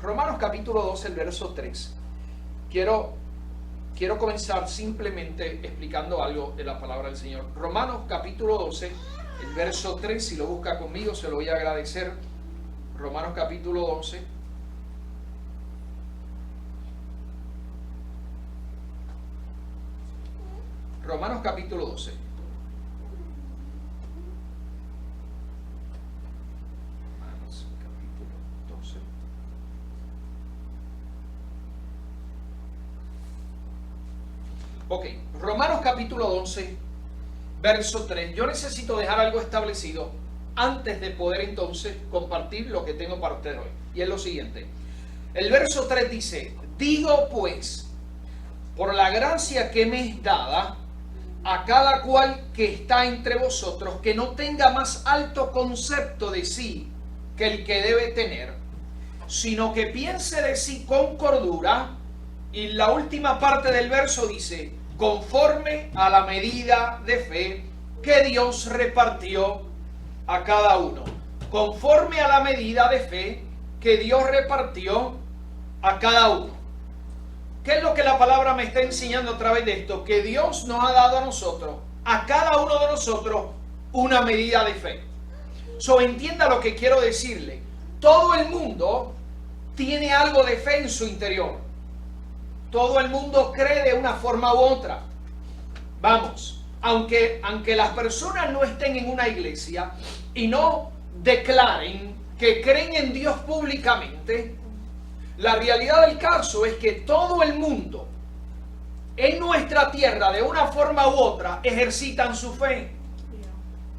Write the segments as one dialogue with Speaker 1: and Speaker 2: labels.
Speaker 1: Romanos capítulo 12, el verso 3. Quiero comenzar simplemente explicando algo de la palabra del Señor. Romanos capítulo 12, el verso 3, si lo busca conmigo se lo voy a agradecer. Romanos capítulo 12. Romanos capítulo 12. Romanos capítulo 12. Ok, Romanos capítulo 11, verso 3. Yo necesito dejar algo establecido antes de poder entonces compartir lo que tengo para usted hoy. Y es lo siguiente. El verso 3 dice: digo pues, por la gracia que me es dada, a cada cual que está entre vosotros, que no tenga más alto concepto de sí que el que debe tener, sino que piense de sí con cordura. Y la última parte del verso dice: conforme a la medida de fe que Dios repartió a cada uno. Conforme a la medida de fe que Dios repartió a cada uno. ¿Qué es lo que la palabra me está enseñando a través de esto? Que Dios nos ha dado a nosotros, a cada uno de nosotros, una medida de fe. Entienda lo que quiero decirle. Todo el mundo tiene algo de fe en su interior. Todo el mundo cree de una forma u otra. Vamos, aunque las personas no estén en una iglesia y no declaren que creen en Dios públicamente, la realidad del caso es que todo el mundo en nuestra tierra, de una forma u otra, ejercitan su fe.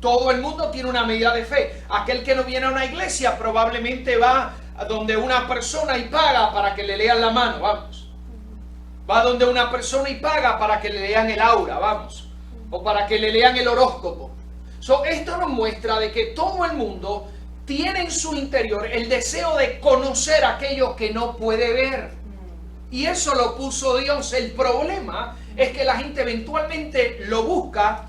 Speaker 1: Todo el mundo tiene una medida de fe. Aquel que no viene a una iglesia probablemente va a donde una persona y paga para que le lean la mano, vamos. Va donde una persona y paga para que le lean el aura, vamos. O para que le lean el horóscopo. Esto nos muestra de que todo el mundo tiene en su interior el deseo de conocer aquello que no puede ver. Y eso lo puso Dios. El problema es que la gente eventualmente lo busca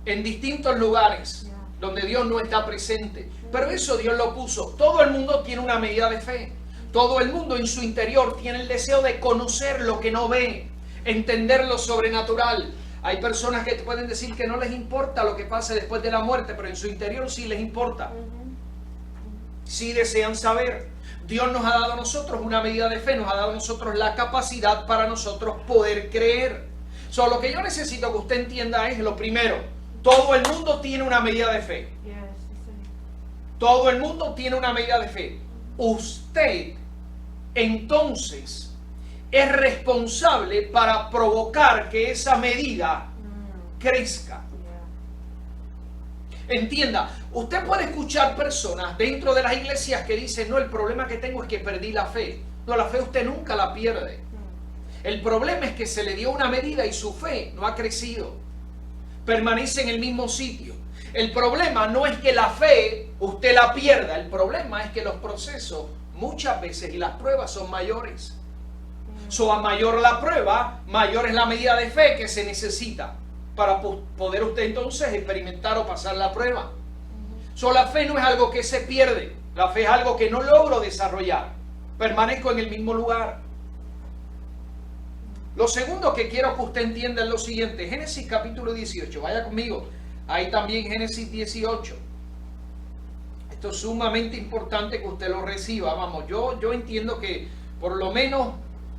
Speaker 1: en distintos lugares donde Dios no está presente. Pero eso Dios lo puso. Todo el mundo tiene una medida de fe. Todo el mundo en su interior tiene el deseo de conocer lo que no ve, entender lo sobrenatural. Hay personas que te pueden decir que no les importa lo que pase después de la muerte, pero en su interior sí les importa. Sí desean saber. Dios nos ha dado a nosotros una medida de fe, nos ha dado a nosotros la capacidad para nosotros poder creer. Lo que yo necesito que usted entienda es lo primero: todo el mundo tiene una medida de fe. Todo el mundo tiene una medida de fe. Usted entonces es responsable para provocar que esa medida crezca. Entienda, usted puede escuchar personas dentro de las iglesias que dicen: no, el problema que tengo es que perdí la fe. No, la fe usted nunca la pierde. El problema es que se le dio una medida y su fe no ha crecido. Permanece en el mismo sitio. El problema no es que la fe usted la pierda. El problema es que los procesos muchas veces y las pruebas son mayores. A mayor la prueba, mayor es la medida de fe que se necesita para poder usted entonces experimentar o pasar la prueba. La fe no es algo que se pierde. La fe es algo que no logro desarrollar. Permanezco en el mismo lugar. Lo segundo que quiero que usted entienda es lo siguiente. Génesis capítulo 18. Vaya conmigo. Ahí también Génesis 18. Esto es sumamente importante que usted lo reciba. Vamos, yo entiendo que por lo menos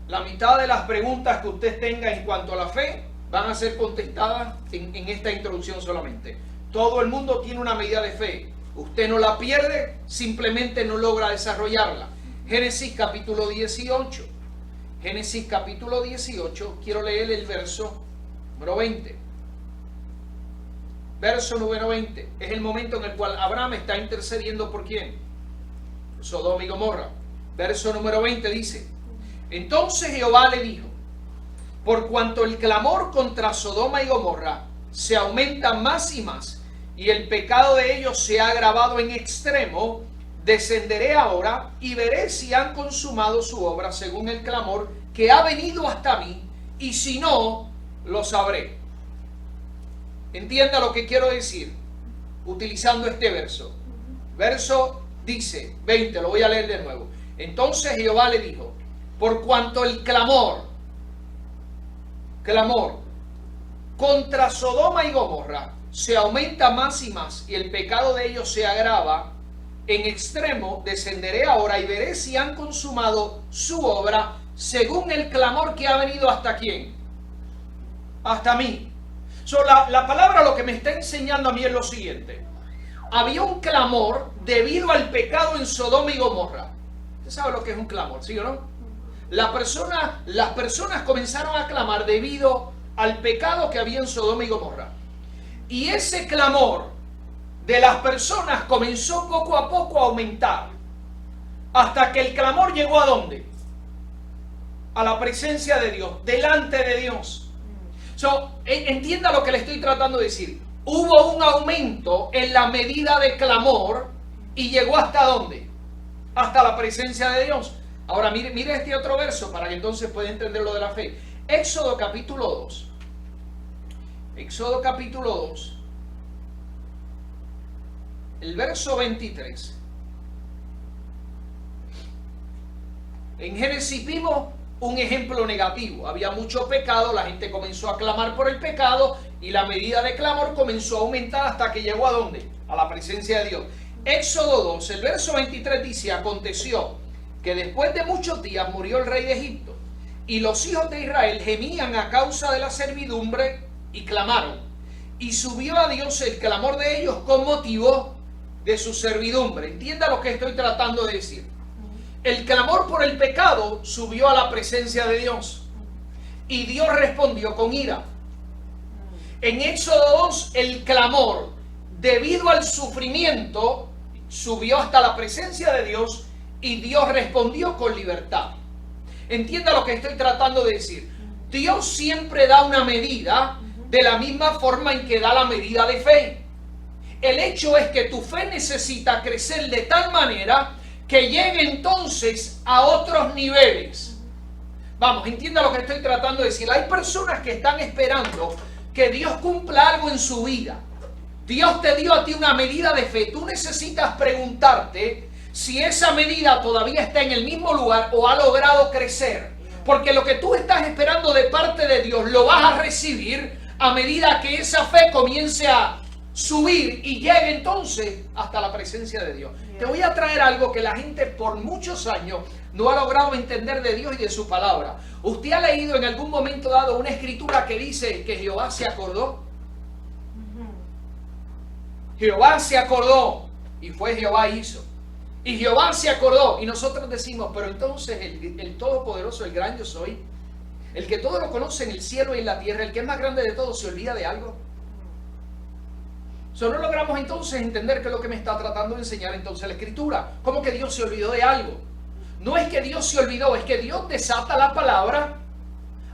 Speaker 1: la mitad de las preguntas que usted tenga en cuanto a la fe van a ser contestadas en esta introducción solamente. Todo el mundo tiene una medida de fe. Usted no la pierde, simplemente no logra desarrollarla. Génesis capítulo 18. Génesis capítulo 18, quiero leer el verso número 20. Verso número 20. Es el momento en el cual Abraham está intercediendo por ¿quién? Sodoma y Gomorra. Verso número 20 dice: entonces Jehová le dijo: por cuanto el clamor contra Sodoma y Gomorra se aumenta más y más, y el pecado de ellos se ha agravado en extremo, descenderé ahora y veré si han consumado su obra según el clamor que ha venido hasta mí, y si no, lo sabré. Entienda lo que quiero decir utilizando este verso. Verso dice 20, lo voy a leer de nuevo. Entonces Jehová le dijo, por cuanto el clamor contra Sodoma y Gomorra se aumenta más y más, y el pecado de ellos se agrava en extremo, descenderé ahora y veré si han consumado su obra según el clamor que ha venido hasta quién, hasta mí. La palabra lo que me está enseñando a mí es lo siguiente: había un clamor debido al pecado en Sodoma y Gomorra. ¿Usted sabe lo que es un clamor, sí o no? Las personas comenzaron a clamar debido al pecado que había en Sodoma y Gomorra. Y ese clamor de las personas comenzó poco a poco a aumentar, hasta que el clamor llegó ¿a dónde? A la presencia de Dios, delante de Dios. Entienda lo que le estoy tratando de decir. Hubo un aumento en la medida de clamor y llegó ¿hasta dónde? Hasta la presencia de Dios. Ahora mire este otro verso para que entonces pueda entender lo de la fe. Éxodo capítulo 2. Éxodo capítulo 2. El verso 23. En Génesis vimos un ejemplo negativo. Había mucho pecado, la gente comenzó a clamar por el pecado y la medida de clamor comenzó a aumentar hasta que llegó ¿a dónde? A la presencia de Dios. Éxodo 2, el verso 23 dice: aconteció que después de muchos días murió el rey de Egipto, y los hijos de Israel gemían a causa de la servidumbre y clamaron, y subió a Dios el clamor de ellos con motivo de su servidumbre. Entienda lo que estoy tratando de decir. El clamor por el pecado subió a la presencia de Dios, y Dios respondió con ira. En Éxodo 2, el clamor debido al sufrimiento subió hasta la presencia de Dios, y Dios respondió con libertad. Entienda lo que estoy tratando de decir. Dios siempre da una medida de la misma forma en que da la medida de fe. El hecho es que tu fe necesita crecer de tal manera que llegue entonces a otros niveles. Vamos, entienda lo que estoy tratando de decir. Hay personas que están esperando que Dios cumpla algo en su vida. Dios te dio a ti una medida de fe. Tú necesitas preguntarte si esa medida todavía está en el mismo lugar o ha logrado crecer. Porque lo que tú estás esperando de parte de Dios lo vas a recibir a medida que esa fe comience a subir y llegue entonces hasta la presencia de Dios. Te voy a traer algo que la gente por muchos años no ha logrado entender de Dios y de su palabra. ¿Usted ha leído en algún momento dado una escritura que dice que Jehová se acordó? Jehová se acordó y fue Jehová hizo. Y Jehová se acordó y nosotros decimos, pero entonces el Todopoderoso, el gran yo soy, el que todo lo conoce en el cielo y en la tierra, el que es más grande de todos, ¿se olvida de algo? No logramos entonces entender qué es lo que me está tratando de enseñar entonces la Escritura. ¿Cómo que Dios se olvidó de algo? No es que Dios se olvidó, es que Dios desata la palabra.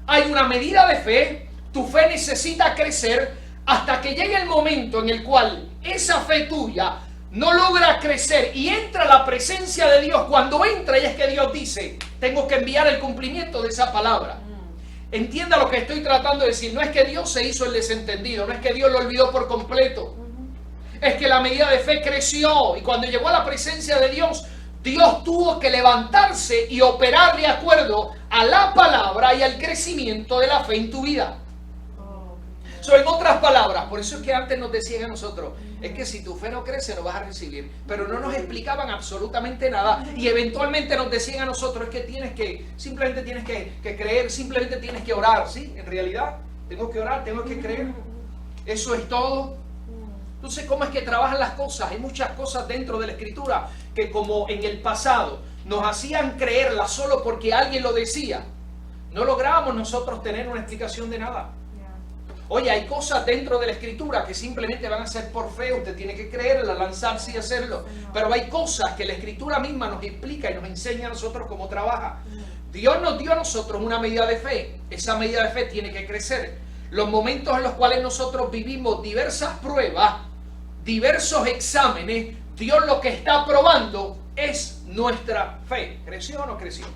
Speaker 1: Hay una medida de fe, tu fe necesita crecer hasta que llegue el momento en el cual esa fe tuya no logra crecer y entra a la presencia de Dios. Cuando entra y es que Dios dice, tengo que enviar el cumplimiento de esa palabra. Entienda lo que estoy tratando de decir. No es que Dios se hizo el desentendido, no es que Dios lo olvidó por completo. Es que la medida de fe creció y cuando llegó a la presencia de Dios, Dios tuvo que levantarse y operar de acuerdo a la palabra y al crecimiento de la fe en tu vida. En otras palabras, por eso es que antes nos decían a nosotros, es que si tu fe no crece no vas a recibir, pero no nos explicaban absolutamente nada y eventualmente nos decían a nosotros, es que simplemente tienes que creer, simplemente tienes que orar, ¿sí? En realidad, tengo que orar, tengo que creer, eso es todo. Entonces, ¿cómo es que trabajan las cosas? Hay muchas cosas dentro de la Escritura que como en el pasado nos hacían creerlas solo porque alguien lo decía, no lográbamos nosotros tener una explicación de nada. Oye, hay cosas dentro de la Escritura que simplemente van a ser por fe, usted tiene que creerla, lanzarse y hacerlo. Pero hay cosas que la Escritura misma nos explica y nos enseña a nosotros cómo trabaja. Dios nos dio a nosotros una medida de fe, esa medida de fe tiene que crecer. Los momentos en los cuales nosotros vivimos diversas pruebas, diversos exámenes, Dios lo que está probando es nuestra fe. ¿Creció o no creció?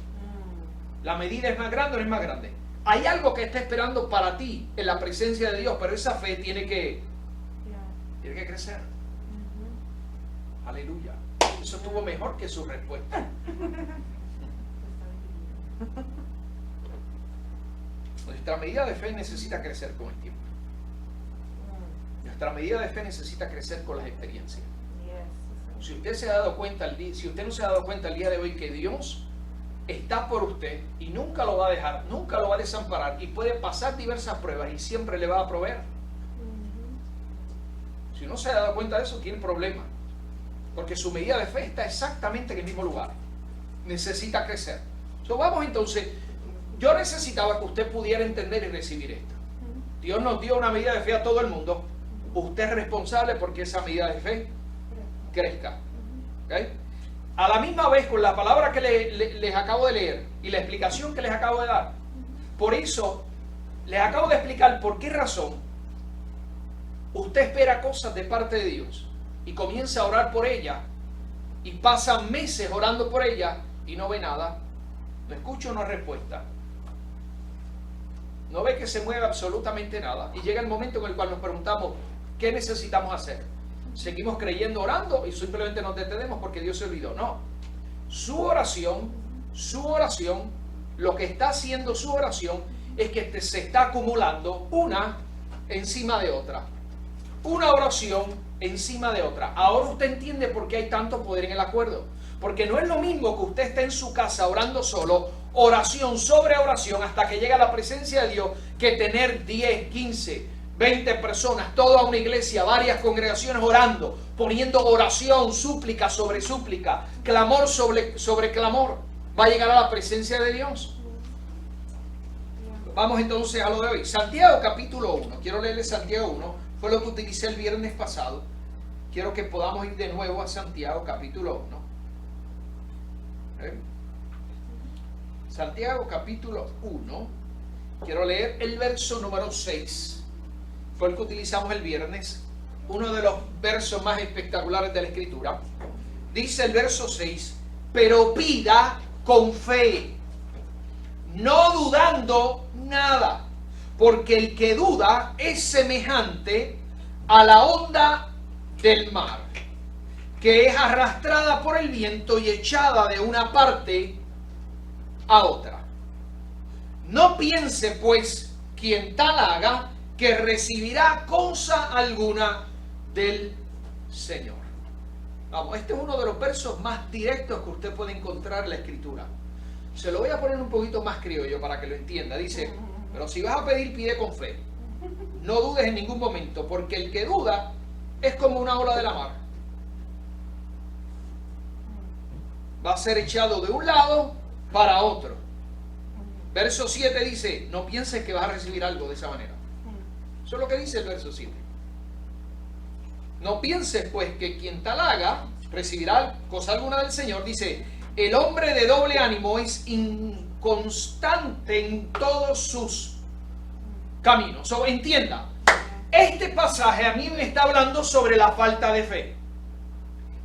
Speaker 1: ¿La medida es más grande o no es más grande? Hay algo que está esperando para ti en la presencia de Dios, pero esa fe tiene que crecer. Aleluya. Eso estuvo mejor que su respuesta. Nuestra medida de fe necesita crecer con el tiempo. Nuestra medida de fe necesita crecer con las experiencias. Si usted se ha dado cuenta, si usted no se ha dado cuenta el día de hoy que Dios está por usted y nunca lo va a dejar, nunca lo va a desamparar y puede pasar diversas pruebas y siempre le va a proveer. Si no se ha dado cuenta de eso, tiene problema. Porque su medida de fe está exactamente en el mismo lugar. Necesita crecer. Vamos entonces, yo necesitaba que usted pudiera entender y recibir esto. Dios nos dio una medida de fe a todo el mundo. Usted es responsable porque esa medida de fe crezca. ¿Okay? A la misma vez, con la palabra que les acabo de leer y la explicación que les acabo de dar, por eso les acabo de explicar por qué razón usted espera cosas de parte de Dios y comienza a orar por ella y pasa meses orando por ella y no ve nada, no escucha una respuesta, no ve que se mueve absolutamente nada, y llega el momento en el cual nos preguntamos ¿qué necesitamos hacer? ¿Seguimos creyendo, orando y simplemente nos detenemos porque Dios se olvidó? No, su oración, lo que está haciendo su oración es que se está acumulando una encima de otra, una oración encima de otra. Ahora usted entiende por qué hay tanto poder en el acuerdo. Porque no es lo mismo que usted esté en su casa orando solo, oración sobre oración, hasta que llega a la presencia de Dios, que tener 10, 15, 20 personas, toda una iglesia, varias congregaciones orando, poniendo oración, súplica sobre súplica, clamor sobre clamor. Va a llegar a la presencia de Dios. Vamos entonces a lo de hoy. Santiago capítulo 1. Quiero leerle Santiago 1. Fue lo que utilicé el viernes pasado. Quiero que podamos ir de nuevo a Santiago capítulo 1. Santiago capítulo 1. Quiero leer el verso número 6. Fue el que utilizamos el viernes. Uno de los versos más espectaculares de la Escritura. Dice el verso 6. Pero pida con fe, no dudando nada. Porque el que duda es semejante a la onda del mar, que es arrastrada por el viento y echada de una parte a otra. No piense pues quien tal haga que recibirá cosa alguna del Señor. Vamos, este es uno de los versos más directos que usted puede encontrar en la Escritura. Se lo voy a poner un poquito más criollo para que lo entienda. Dice, pero si vas a pedir, pide con fe. No dudes en ningún momento, porque el que duda es como una ola de la mar. Va a ser echado de un lado para otro. Verso 7 dice, no pienses que vas a recibir algo de esa manera. Eso es lo que dice el verso 7. No pienses pues que quien tal haga recibirá cosa alguna del Señor. Dice, el hombre de doble ánimo es inconstante en todos sus caminos. Entienda, este pasaje a mí me está hablando sobre la falta de fe.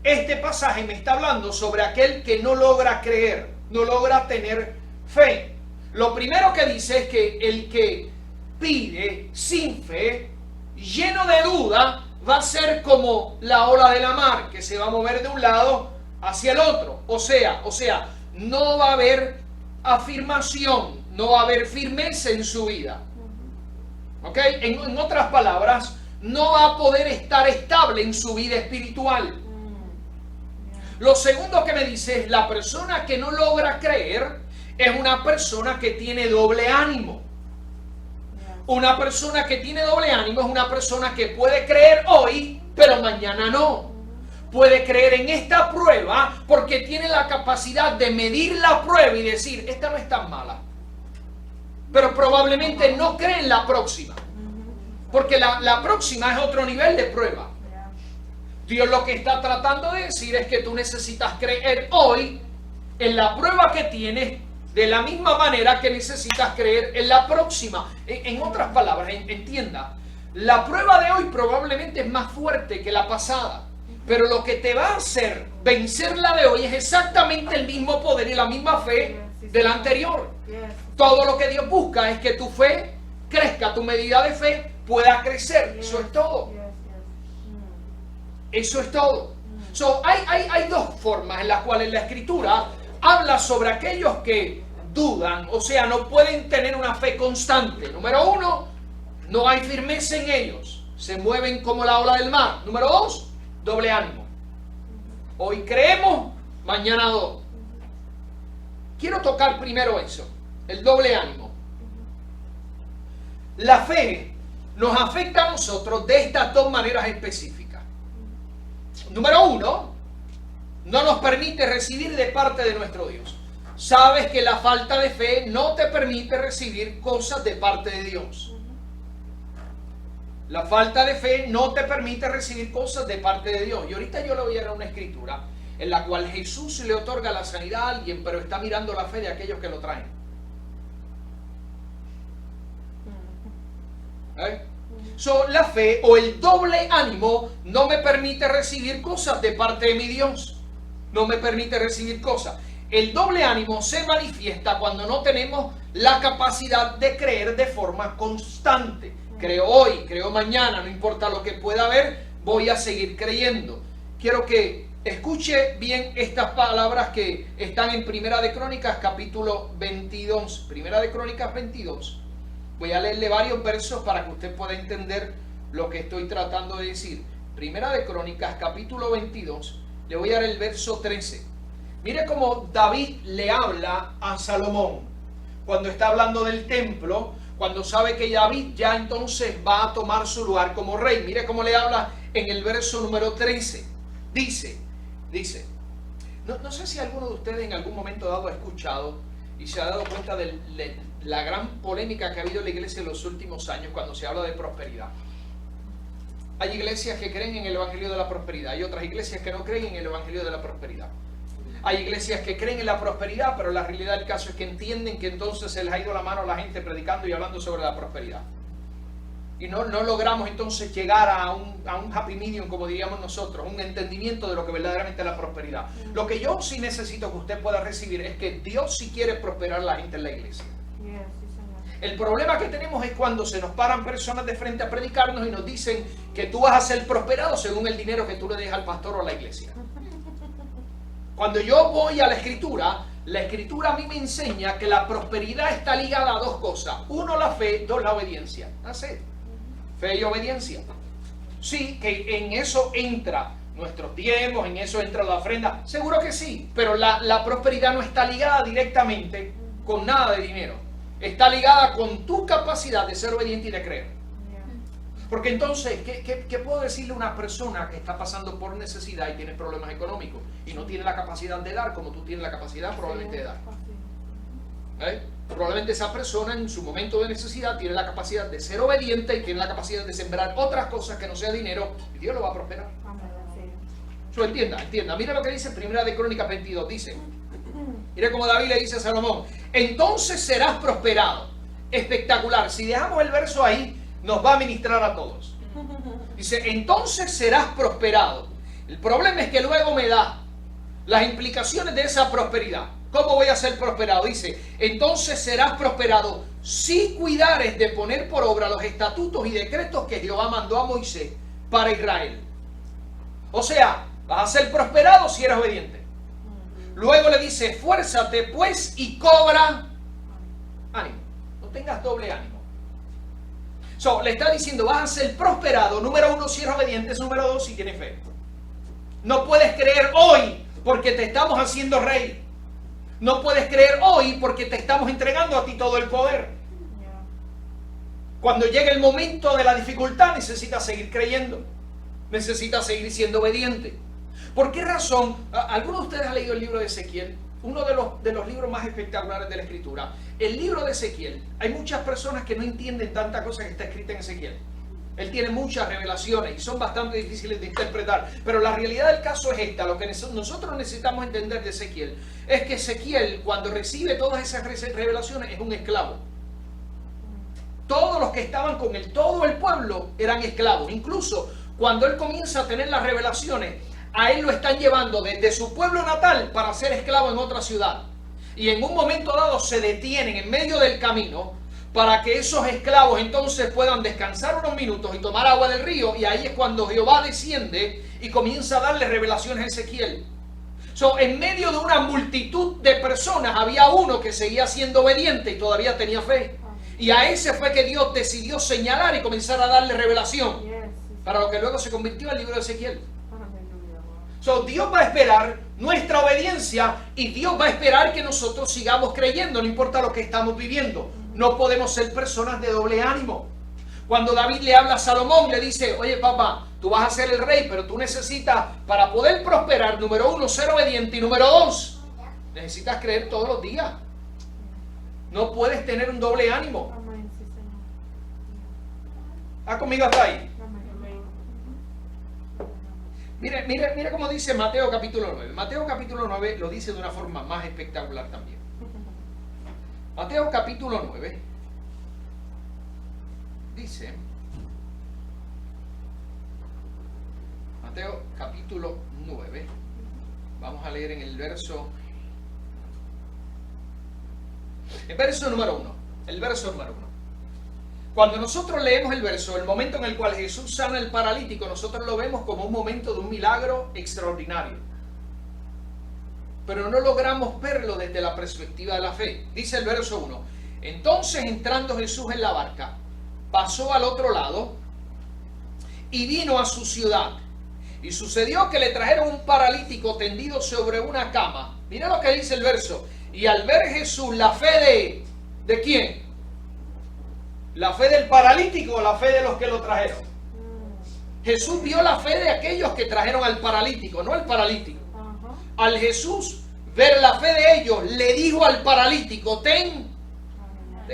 Speaker 1: Este pasaje me está hablando sobre aquel que no logra creer, no logra tener fe. Lo primero que dice es que el que pide sin fe, lleno de duda, va a ser como la ola de la mar, que se va a mover de un lado hacia el otro. O sea, no va a haber afirmación, no va a haber firmeza en su vida. ¿Ok? En otras palabras, no va a poder estar estable en su vida espiritual. Lo segundo que me dice es, la persona que no logra creer es una persona que tiene doble ánimo. Una persona que tiene doble ánimo es una persona que puede creer hoy, pero mañana no. Puede creer en esta prueba porque tiene la capacidad de medir la prueba y decir, esta no es tan mala. Pero probablemente no cree en la próxima. Porque la próxima es otro nivel de prueba. Dios lo que está tratando de decir es que tú necesitas creer hoy en la prueba que tienes de la misma manera que necesitas creer en la próxima. En otras palabras, entienda, la prueba de hoy probablemente es más fuerte que la pasada. Pero lo que te va a hacer vencer la de hoy es exactamente el mismo poder y la misma fe de la anterior. Todo lo que Dios busca es que tu fe crezca, tu medida de fe pueda crecer. Eso es todo. Eso es todo. Hay dos formas en las cuales la Escritura habla sobre aquellos que dudan, o sea, no pueden tener una fe constante. Número uno, no hay firmeza en ellos, se mueven como la ola del mar. Número dos, doble ánimo. Hoy creemos, mañana no. Quiero tocar primero eso, el doble ánimo. La fe nos afecta a nosotros de estas dos maneras específicas. Número uno, no nos permite recibir de parte de nuestro Dios. Sabes que la falta de fe no te permite recibir cosas de parte de Dios. La falta de fe no te permite recibir cosas de parte de Dios. Y ahorita yo le voy a dar una escritura en la cual Jesús le otorga la sanidad a alguien, pero está mirando la fe de aquellos que lo traen. La fe o el doble ánimo no me permite recibir cosas de parte de mi Dios. No me permite recibir cosas. El doble ánimo se manifiesta cuando no tenemos la capacidad de creer de forma constante. Creo hoy, creo mañana, no importa lo que pueda haber, voy a seguir creyendo. Quiero que escuche bien estas palabras que están en Primera de Crónicas, capítulo 22. Primera de Crónicas 22. Voy a leerle varios versos para que usted pueda entender lo que estoy tratando de decir. Primera de Crónicas, capítulo 22. Le voy a dar el verso 13. Mire cómo David le habla a Salomón cuando está hablando del templo, cuando sabe que David ya entonces va a tomar su lugar como rey. Mire cómo le habla en el verso número 13. Dice, no sé si alguno de ustedes en algún momento dado ha escuchado y se ha dado cuenta de la gran polémica que ha habido en la iglesia en los últimos años cuando se habla de prosperidad. Hay iglesias que creen en el evangelio de la prosperidad, hay otras iglesias que no creen en el evangelio de la prosperidad. Hay iglesias que creen en la prosperidad, pero la realidad del caso es que entienden que entonces se les ha ido la mano a la gente predicando y hablando sobre la prosperidad. Y no logramos entonces llegar a un happy medium, como diríamos nosotros, un entendimiento de lo que verdaderamente es la prosperidad. Lo que yo sí necesito que usted pueda recibir es que Dios sí quiere prosperar a la gente en la iglesia. El problema que tenemos es cuando se nos paran personas de frente a predicarnos y nos dicen que tú vas a ser prosperado según el dinero que tú le dejas al pastor o a la iglesia. Cuando yo voy a la escritura a mí me enseña que la prosperidad está ligada a dos cosas. Uno, la fe; dos, la obediencia. Así. Fe y obediencia. Sí, que en eso entra nuestros diezmos, en eso entra la ofrenda. Seguro que sí, pero la prosperidad no está ligada directamente con nada de dinero. Está ligada con tu capacidad de ser obediente y de creer. Porque entonces, ¿qué puedo decirle a una persona que está pasando por necesidad y tiene problemas económicos y no tiene la capacidad de dar como tú tienes la capacidad probablemente de dar? Probablemente esa persona en su momento de necesidad tiene la capacidad de ser obediente y tiene la capacidad de sembrar otras cosas que no sea dinero y Dios lo va a prosperar. Entienda. Mira lo que dice Primera de Crónicas 22. Dice, mira cómo David le dice a Salomón: entonces serás prosperado. Espectacular. Si dejamos el verso ahí, nos va a ministrar a todos. Dice, entonces serás prosperado. El problema es que luego me da las implicaciones de esa prosperidad. ¿Cómo voy a ser prosperado? Dice, entonces serás prosperado si cuidares de poner por obra los estatutos y decretos que Jehová mandó a Moisés para Israel. O sea, vas a ser prosperado si eres obediente. Luego le dice, esfuérzate pues y cobra ánimo. No tengas doble ánimo. Le está diciendo, vas a ser prosperado, número uno, si eres obediente; número dos, si tienes fe. No puedes creer hoy porque te estamos haciendo rey. No puedes creer hoy porque te estamos entregando a ti todo el poder. Cuando llegue el momento de la dificultad, necesitas seguir creyendo. Necesitas seguir siendo obediente. ¿Por qué razón? ¿Alguno de ustedes ha leído el libro de Ezequiel? Uno de los libros más espectaculares de la Escritura. El libro de Ezequiel. Hay muchas personas que no entienden tanta cosa que está escrita en Ezequiel. Él tiene muchas revelaciones y son bastante difíciles de interpretar. Pero la realidad del caso es esta. Lo que nosotros necesitamos entender de Ezequiel es que Ezequiel, cuando recibe todas esas revelaciones, es un esclavo. Todos los que estaban con él, todo el pueblo, eran esclavos. Incluso cuando él comienza a tener las revelaciones, a él lo están llevando desde su pueblo natal para ser esclavo en otra ciudad. Y en un momento dado se detienen en medio del camino para que esos esclavos entonces puedan descansar unos minutos y tomar agua del río. Y ahí es cuando Jehová desciende y comienza a darle revelaciones a Ezequiel. En medio de una multitud de personas había uno que seguía siendo obediente y todavía tenía fe. Y a ese fue que Dios decidió señalar y comenzar a darle revelación. Para lo que luego se convirtió en el libro de Ezequiel. Dios va a esperar nuestra obediencia y Dios va a esperar que nosotros sigamos creyendo, no importa lo que estamos viviendo. No podemos ser personas de doble ánimo. Cuando David le habla a Salomón, le dice, oye papá, tú vas a ser el rey, pero tú necesitas, para poder prosperar, número 1, ser obediente, y número 2, necesitas creer todos los días. No puedes tener un doble ánimo. ¿Está conmigo hasta ahí? Mire cómo dice Mateo capítulo 9. Mateo capítulo 9 lo dice de una forma más espectacular también. Mateo capítulo 9 dice, Mateo capítulo 9, vamos a leer en el verso número 1. El verso número 1. Cuando nosotros leemos el verso, el momento en el cual Jesús sana al paralítico, nosotros lo vemos como un momento de un milagro extraordinario. Pero no logramos verlo desde la perspectiva de la fe. Dice el verso 1. Entonces, entrando Jesús en la barca, pasó al otro lado y vino a su ciudad. Y sucedió que le trajeron un paralítico tendido sobre una cama. Mira lo que dice el verso. Y al ver Jesús la fe ¿de quién? ¿La fe del paralítico o la fe de los que lo trajeron? Jesús vio la fe de aquellos que trajeron al paralítico, no al paralítico. Al Jesús ver la fe de ellos, le dijo al paralítico, ten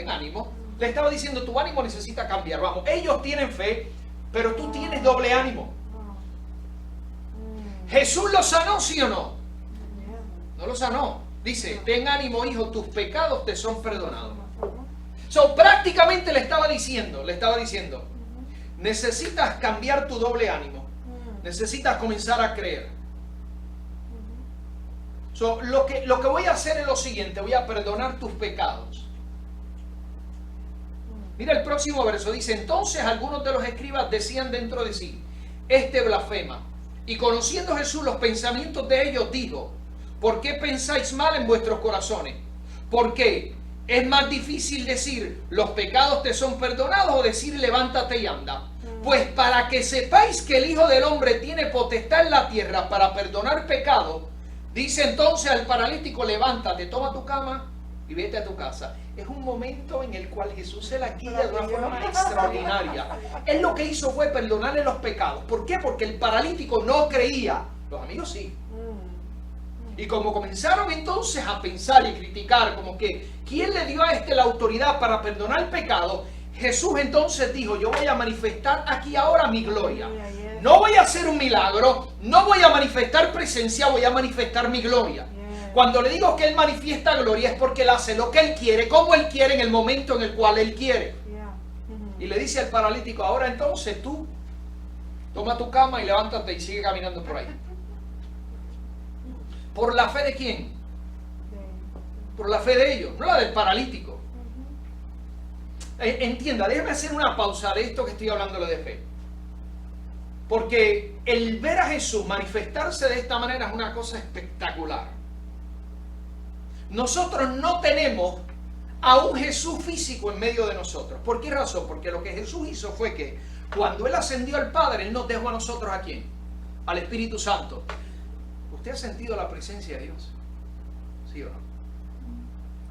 Speaker 1: ánimo. Le estaba diciendo, tu ánimo necesita cambiar. Vamos, ellos tienen fe, pero tú tienes doble ánimo. ¿Jesús lo sanó, sí o no? No lo sanó. Dice, ten ánimo, hijo, tus pecados te son perdonados. Prácticamente le estaba diciendo, necesitas cambiar tu doble ánimo. Necesitas comenzar a creer. Lo que voy a hacer es lo siguiente, voy a perdonar tus pecados. Mira el próximo verso, dice, entonces algunos de los escribas decían dentro de sí, este blasfema. Y conociendo Jesús los pensamientos de ellos, dijo, ¿por qué pensáis mal en vuestros corazones? ¿Por qué? ¿Es más difícil decir, los pecados te son perdonados, o decir, levántate y anda? Pues para que sepáis que el Hijo del Hombre tiene potestad en la tierra para perdonar pecados, dice entonces al paralítico, levántate, toma tu cama y vete a tu casa. Es un momento en el cual Jesús se la guía de una forma extraordinaria. Él lo que hizo fue perdonarle los pecados. ¿Por qué? Porque el paralítico no creía. Los amigos sí. Y como comenzaron entonces a pensar y criticar, como que ¿quién le dio a este la autoridad para perdonar el pecado? Jesús entonces dijo, yo voy a manifestar aquí ahora mi gloria. No voy a hacer un milagro, no voy a manifestar presencia, voy a manifestar mi gloria. Cuando le digo que Él manifiesta gloria es porque Él hace lo que Él quiere, como Él quiere, en el momento en el cual Él quiere. Y le dice al paralítico, ahora entonces tú, toma tu cama y levántate y sigue caminando por ahí. ¿Por la fe de quién? Por la fe de ellos, no la del paralítico. Entienda, déjeme hacer una pausa de esto que estoy hablándole de fe. Porque el ver a Jesús manifestarse de esta manera es una cosa espectacular. Nosotros no tenemos a un Jesús físico en medio de nosotros. ¿Por qué razón? Porque lo que Jesús hizo fue que cuando Él ascendió al Padre, Él nos dejó a nosotros ¿a quién? Al Espíritu Santo. ¿Usted ha sentido la presencia de Dios? ¿Sí o no?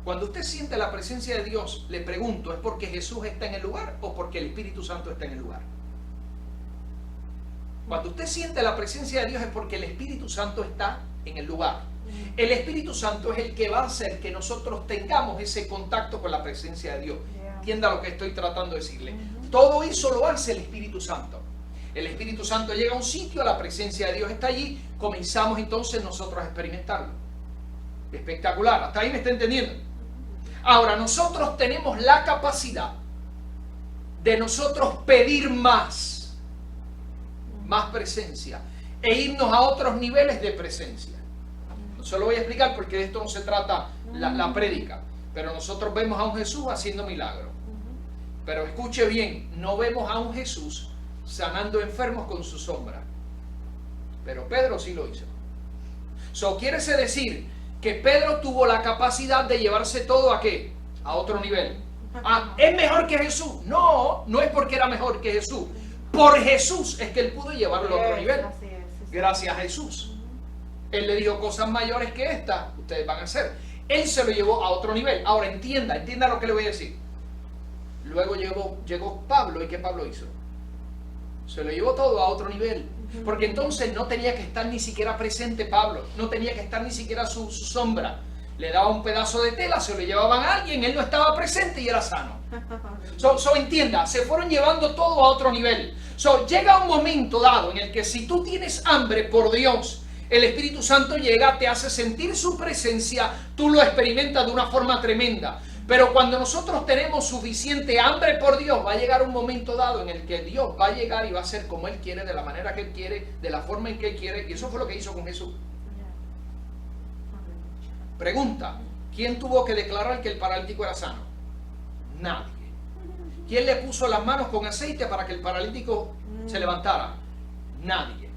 Speaker 1: Cuando usted siente la presencia de Dios, le pregunto, ¿es porque Jesús está en el lugar o porque el Espíritu Santo está en el lugar? Cuando usted siente la presencia de Dios es porque el Espíritu Santo está en el lugar. El Espíritu Santo es el que va a hacer que nosotros tengamos ese contacto con la presencia de Dios. Entienda lo que estoy tratando de decirle. Todo eso lo hace el Espíritu Santo. El Espíritu Santo llega a un sitio, la presencia de Dios está allí, comenzamos entonces nosotros a experimentarlo. Espectacular, hasta ahí me está entendiendo. Ahora, nosotros tenemos la capacidad de nosotros pedir más presencia, e irnos a otros niveles de presencia. No se lo voy a explicar porque de esto no se trata la prédica, pero nosotros vemos a un Jesús haciendo milagros. Pero escuche bien, no vemos a un Jesús sanando enfermos con su sombra. Pero Pedro sí lo hizo. So, quiere decir que Pedro tuvo la capacidad de llevarse todo ¿a qué? A otro nivel. ¿Es mejor que Jesús? No, no es porque era mejor que Jesús. Por Jesús es que él pudo llevarlo a otro nivel. Gracias a Jesús. Él le dijo cosas mayores que esta, ustedes van a hacer. Él se lo llevó a otro nivel. Ahora entienda lo que le voy a decir. Luego llegó Pablo, ¿y qué Pablo hizo? Se lo llevó todo a otro nivel. Porque entonces no tenía que estar ni siquiera presente Pablo, no tenía que estar ni siquiera su sombra. Le daba un pedazo de tela, se lo llevaban a alguien, él no estaba presente y era sano. Entienda, se fueron llevando todo a otro nivel. Llega un momento dado en el que si tú tienes hambre por Dios, el Espíritu Santo llega, te hace sentir su presencia, tú lo experimentas de una forma tremenda. Pero cuando nosotros tenemos suficiente hambre por Dios, va a llegar un momento dado en el que Dios va a llegar y va a ser como Él quiere, de la manera que Él quiere, de la forma en que Él quiere. Y eso fue lo que hizo con Jesús. Pregunta, ¿quién tuvo que declarar que el paralítico era sano? Nadie. ¿Quién le puso las manos con aceite para que el paralítico se levantara? Nadie.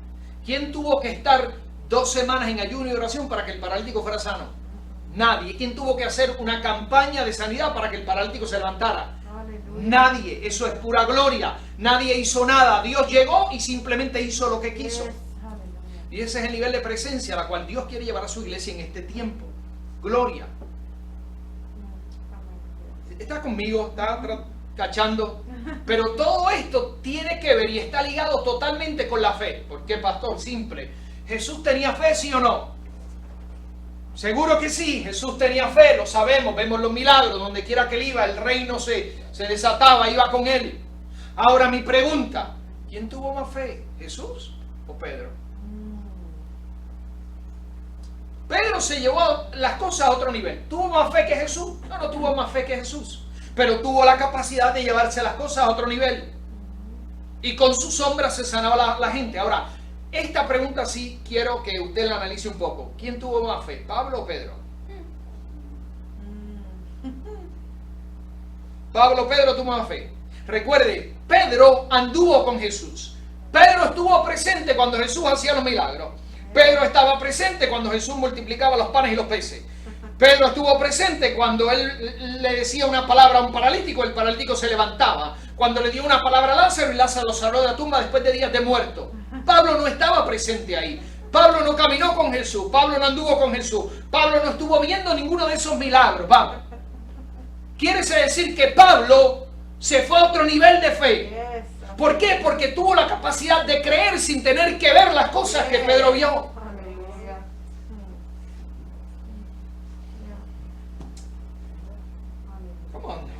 Speaker 1: ¿Quién tuvo que estar 2 semanas en ayuno y oración para que el paralítico fuera sano? Nadie. ¿Quién tuvo que hacer una campaña de sanidad para que el paralítico se levantara? Aleluya. Nadie. Eso es pura gloria. Nadie hizo nada. Dios llegó y simplemente hizo lo que quiso. Yes. Y ese es el nivel de presencia a la cual Dios quiere llevar a su iglesia en este tiempo. Gloria. ¿Está conmigo? ¿Está cachando? Pero todo esto tiene que ver y está ligado totalmente con la fe. ¿Por qué, pastor? Simple. ¿Jesús tenía fe, sí o no? Seguro que sí, Jesús tenía fe, lo sabemos, vemos los milagros, donde quiera que él iba, el reino se desataba, iba con él. Ahora mi pregunta, ¿quién tuvo más fe, Jesús o Pedro? Pedro se llevó las cosas a otro nivel. ¿Tuvo más fe que Jesús? No tuvo más fe que Jesús, pero tuvo la capacidad de llevarse las cosas a otro nivel. Y con su sombra se sanaba la gente. Ahora, esta pregunta sí quiero que usted la analice un poco. ¿Quién tuvo más fe, Pablo o Pedro? Pablo o Pedro tuvo más fe. Recuerde, Pedro anduvo con Jesús. Pedro estuvo presente cuando Jesús hacía los milagros. Pedro estaba presente cuando Jesús multiplicaba los panes y los peces. Pedro estuvo presente cuando él le decía una palabra a un paralítico, el paralítico se levantaba. Cuando le dio una palabra a Lázaro y Lázaro salió de la tumba después de días de muerto. Pablo no estaba presente ahí. Pablo no caminó con Jesús. Pablo no anduvo con Jesús. Pablo no estuvo viendo ninguno de esos milagros. Vamos. Quiere decir que Pablo se fue a otro nivel de fe. ¿Por qué? Porque tuvo la capacidad de creer sin tener que ver las cosas que Pedro vio. Come on.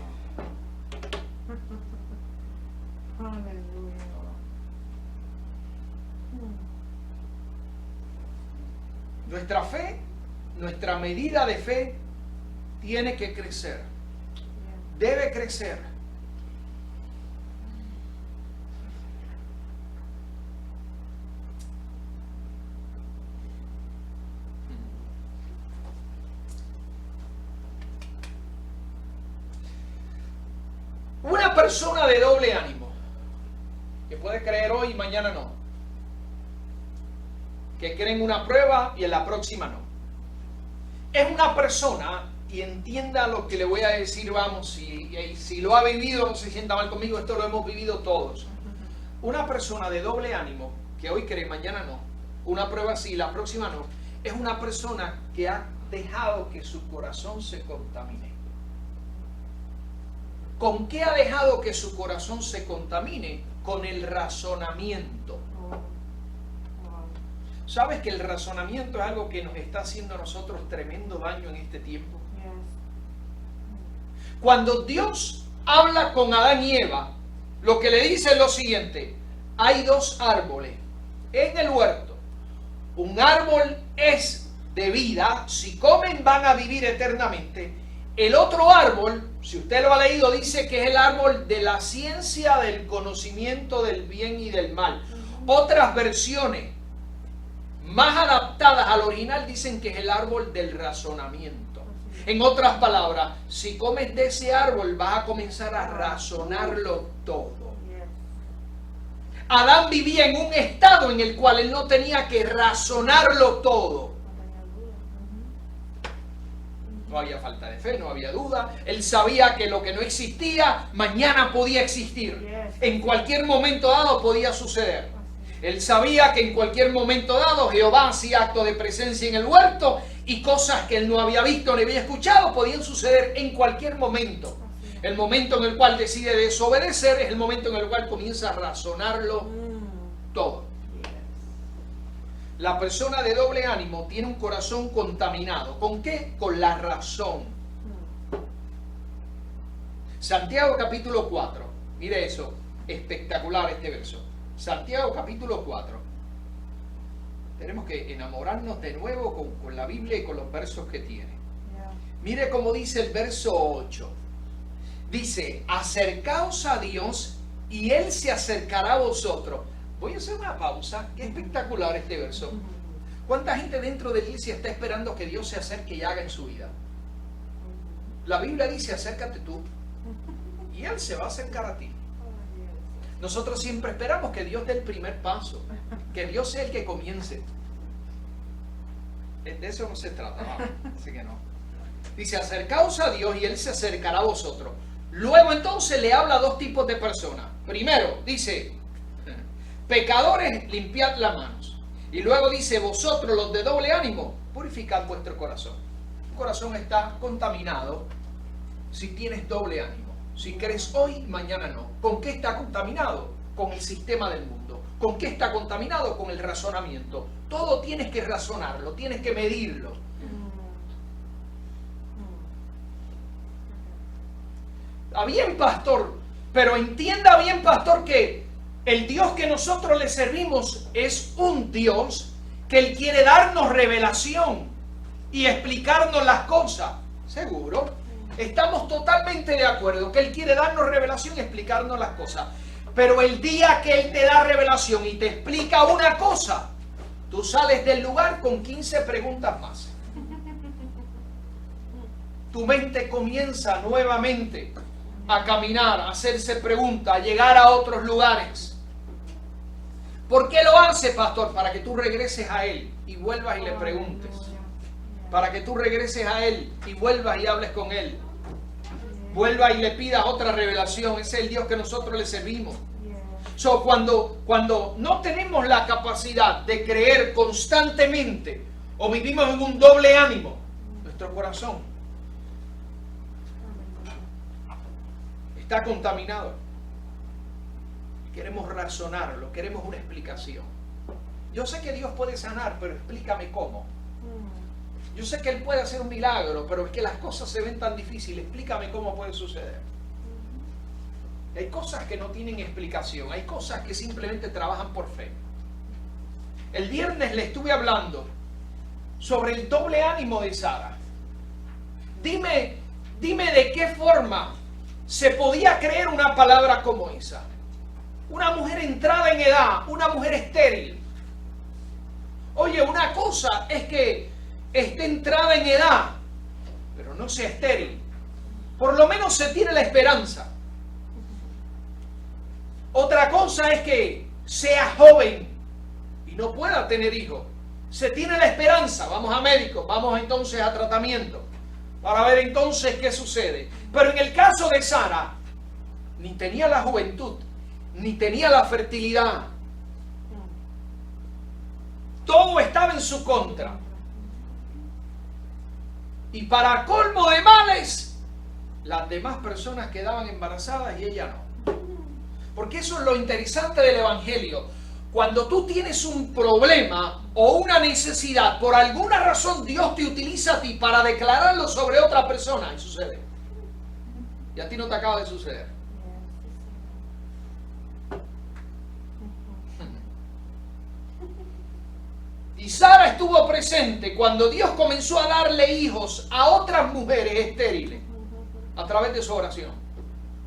Speaker 1: Nuestra fe, nuestra medida de fe tiene que crecer. Debe crecer. Una persona de doble ánimo, que puede creer hoy y mañana no, que cree en una prueba y en la próxima no, es una persona, y entienda lo que le voy a decir, vamos, y si lo ha vivido, no se sienta mal conmigo, esto lo hemos vivido todos. Una persona de doble ánimo, que hoy cree, mañana no, una prueba sí, la próxima no, es una persona que ha dejado que su corazón se contamine. ¿Con qué ha dejado que su corazón se contamine? Con el razonamiento. ¿Sabes que el razonamiento es algo que nos está haciendo a nosotros tremendo daño en este tiempo? Cuando Dios habla con Adán y Eva, lo que le dice es lo siguiente: hay 2 árboles en el huerto. Un árbol es de vida, si comen van a vivir eternamente. El otro árbol, si usted lo ha leído, dice que es el árbol de la ciencia del conocimiento del bien y del mal. Otras versiones más adaptadas al original dicen que es el árbol del razonamiento. En otras palabras, si comes de ese árbol vas a comenzar a razonarlo todo. Adán vivía en un estado en el cual él no tenía que razonarlo todo. No había falta de fe, no había duda. Él sabía que lo que no existía, mañana podía existir. En cualquier momento dado podía suceder. Él sabía que en cualquier momento dado Jehová hacía acto de presencia en el huerto y cosas que él no había visto ni había escuchado podían suceder en cualquier momento. El momento en el cual decide desobedecer es el momento en el cual comienza a razonarlo todo. La persona de doble ánimo tiene un corazón contaminado. ¿Con qué? Con la razón. Santiago capítulo 4. Mire eso. Espectacular este verso. Santiago capítulo 4. Tenemos que enamorarnos de nuevo con la Biblia y con los versos que tiene. Mire cómo dice el verso 8. Dice, acercaos a Dios y Él se acercará a vosotros. Voy a hacer una pausa. Qué espectacular este verso. ¿Cuánta gente dentro de la iglesia está esperando que Dios se acerque y haga en su vida? La Biblia dice, acércate tú y Él se va a acercar a ti. Nosotros siempre esperamos que Dios dé el primer paso, que Dios sea el que comience. De eso no se trata, así que no. Dice, acercaos a Dios y Él se acercará a vosotros. Luego entonces le habla a dos tipos de personas. Primero dice, pecadores, limpiad las manos. Y luego dice, vosotros los de doble ánimo, purificad vuestro corazón. Tu corazón está contaminado si tienes doble ánimo. Si crees hoy, mañana no. ¿Con qué está contaminado? Con el sistema del mundo. ¿Con qué está contaminado? Con el razonamiento. Todo tienes que razonarlo, tienes que medirlo. Está bien, pastor, pero entienda bien, pastor, que el Dios que nosotros le servimos es un Dios que Él quiere darnos revelación y explicarnos las cosas. ¿Seguro? Estamos totalmente de acuerdo que Él quiere darnos revelación y explicarnos las cosas. Pero el día que Él te da revelación y te explica una cosa, tú sales del lugar con 15 preguntas más. Tu mente comienza nuevamente a caminar, a hacerse preguntas, a llegar a otros lugares. ¿Por qué lo hace, pastor? Para que tú regreses a Él y vuelvas y le preguntes. Para que tú regreses a Él y vuelvas y hables con Él. Vuelvas y le pidas otra revelación. Ese es el Dios que nosotros le servimos. So, cuando no tenemos la capacidad de creer constantemente o vivimos en un doble ánimo, nuestro corazón está contaminado. Queremos razonarlo, queremos una explicación. Yo sé que Dios puede sanar, pero explícame cómo. Yo sé que Él puede hacer un milagro, pero es que las cosas se ven tan difíciles. Explícame cómo puede suceder. Hay cosas que no tienen explicación, hay cosas que simplemente trabajan por fe. El viernes le estuve hablando sobre el doble ánimo de Sara. Dime de qué forma se podía creer una palabra como esa. Una mujer entrada en edad, una mujer estéril. Oye, una cosa es que esté entrada en edad, pero no sea estéril. Por lo menos se tiene la esperanza. Otra cosa es que sea joven y no pueda tener hijos. Se tiene la esperanza. Vamos a médico, vamos entonces a tratamiento para ver entonces qué sucede. Pero en el caso de Sara, ni tenía la juventud, ni tenía la fertilidad. Todo estaba en su contra. Y para colmo de males, las demás personas quedaban embarazadas y ella no. Porque eso es lo interesante del Evangelio. Cuando tú tienes un problema o una necesidad, por alguna razón Dios te utiliza a ti para declararlo sobre otra persona. Y sucede. Y a ti no te acaba de suceder. Y Sara estuvo presente cuando Dios comenzó a darle hijos a otras mujeres estériles a través de su oración.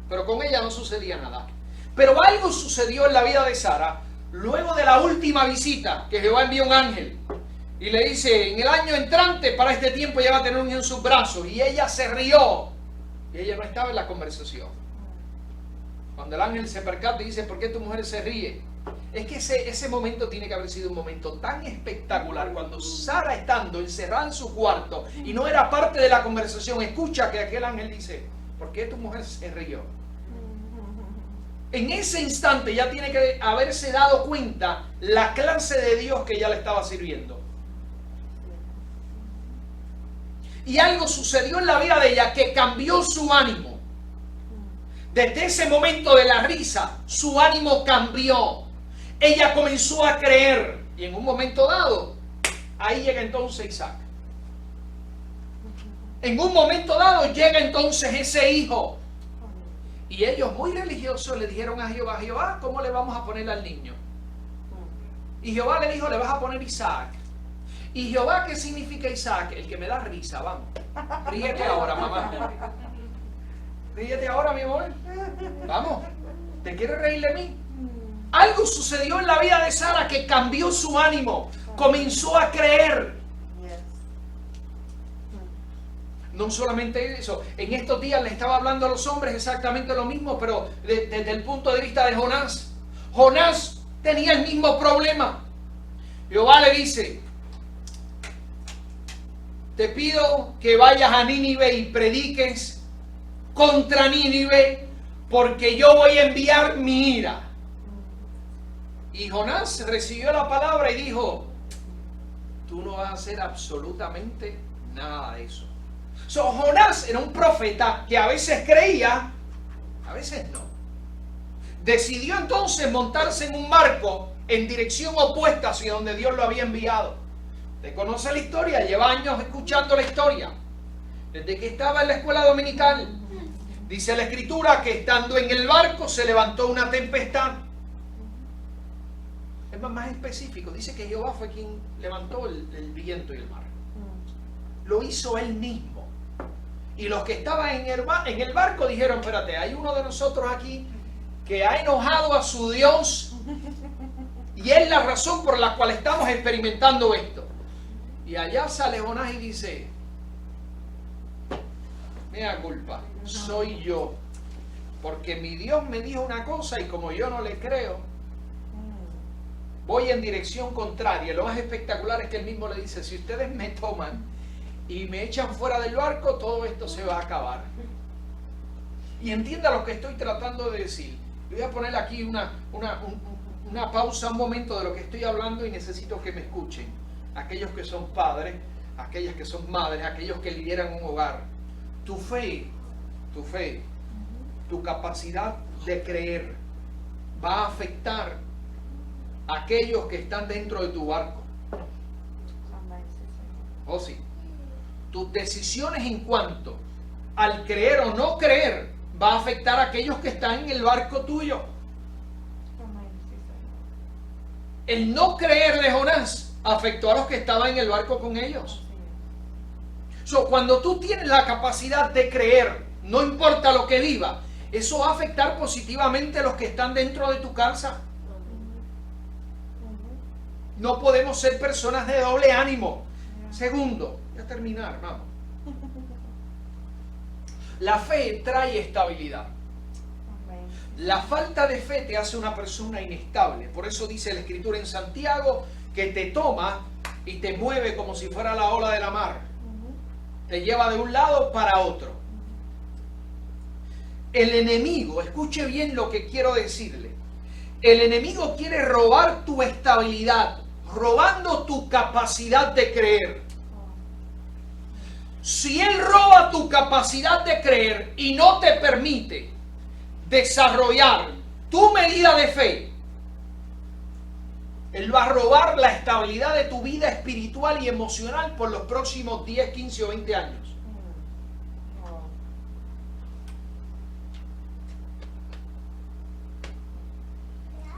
Speaker 1: Pero con ella no sucedía nada. Pero algo sucedió en la vida de Sara luego de la última visita que Jehová envió un ángel y le dice, en el año entrante para este tiempo ella va a tener un niño en sus brazos, y ella se rió y ella no estaba en la conversación. Cuando el ángel se percata y dice, ¿por qué tu mujer se ríe? Es que ese momento tiene que haber sido un momento tan espectacular, cuando Sara, estando encerrada en su cuarto y no era parte de la conversación, escucha que aquel ángel dice: ¿por qué tu mujer se rió? En ese instante ya tiene que haberse dado cuenta la clase de Dios que ella le estaba sirviendo. Y algo sucedió en la vida de ella que cambió su ánimo. Desde ese momento de la risa, su ánimo cambió. Ella comenzó a creer. Y en un momento dado, ahí llega entonces Isaac. En un momento dado llega entonces ese hijo. Y ellos, muy religiosos, le dijeron a Jehová: Jehová, ¿cómo le vamos a poner al niño? Y Jehová le dijo: le vas a poner Isaac. ¿Y Jehová qué significa Isaac? El que me da risa. Vamos, ríete ahora, mamá. Ríete ahora, mi amor. Vamos, ¿te quieres reír de mí? Algo sucedió en la vida de Sara que cambió su ánimo. Comenzó a creer. No solamente eso, en estos días le estaba hablando a los hombres exactamente lo mismo, pero desde el punto de vista de Jonás. Jonás tenía el mismo problema. Jehová le dice: te pido que vayas a Nínive y prediques contra Nínive, porque yo voy a enviar mi ira. Y Jonás recibió la palabra y dijo: tú no vas a hacer absolutamente nada de eso. Jonás era un profeta que a veces creía, a veces no. Decidió entonces montarse en un barco en dirección opuesta hacia donde Dios lo había enviado. ¿Usted conoce la historia? Lleva años escuchando la historia. Desde que estaba en la escuela dominical. Dice la escritura que estando en el barco se levantó una tempestad. Es más específico, dice que Jehová fue quien levantó el viento y el mar. Lo hizo él mismo. Y los que estaban en el barco dijeron: espérate, hay uno de nosotros aquí que ha enojado a su Dios y es la razón por la cual estamos experimentando esto. Y allá sale Jonás y dice: mea culpa, soy yo, porque mi Dios me dijo una cosa y como yo no le creo, voy en dirección contraria. Lo más espectacular es que él mismo le dice: si ustedes me toman y me echan fuera del barco, todo esto se va a acabar. Y entienda lo que estoy tratando de decir. Voy a poner aquí una pausa, un momento de lo que estoy hablando, y necesito que me escuchen. Aquellos que son padres, aquellas que son madres, aquellos que lideran un hogar. Tu fe, tu capacidad de creer va a afectar a aquellos que están dentro de tu barco. Oh, sí. Tus decisiones en cuanto al creer o no creer va a afectar a aquellos que están en el barco tuyo. El no creer de Jonás afectó a los que estaban en el barco con ellos. Cuando tú tienes la capacidad de creer, no importa lo que viva, eso va a afectar positivamente a los que están dentro de tu casa. No podemos ser personas de doble ánimo. Segundo, voy a terminar, vamos. La fe trae estabilidad. La falta de fe te hace una persona inestable. Por eso dice la Escritura en Santiago que te toma y te mueve como si fuera la ola de la mar. Te lleva de un lado para otro. El enemigo, escuche bien lo que quiero decirle. El enemigo quiere robar tu estabilidad, robando tu capacidad de creer. Si él roba tu capacidad de creer y no te permite desarrollar tu medida de fe, él va a robar la estabilidad de tu vida espiritual y emocional por los próximos 10, 15 o 20 años.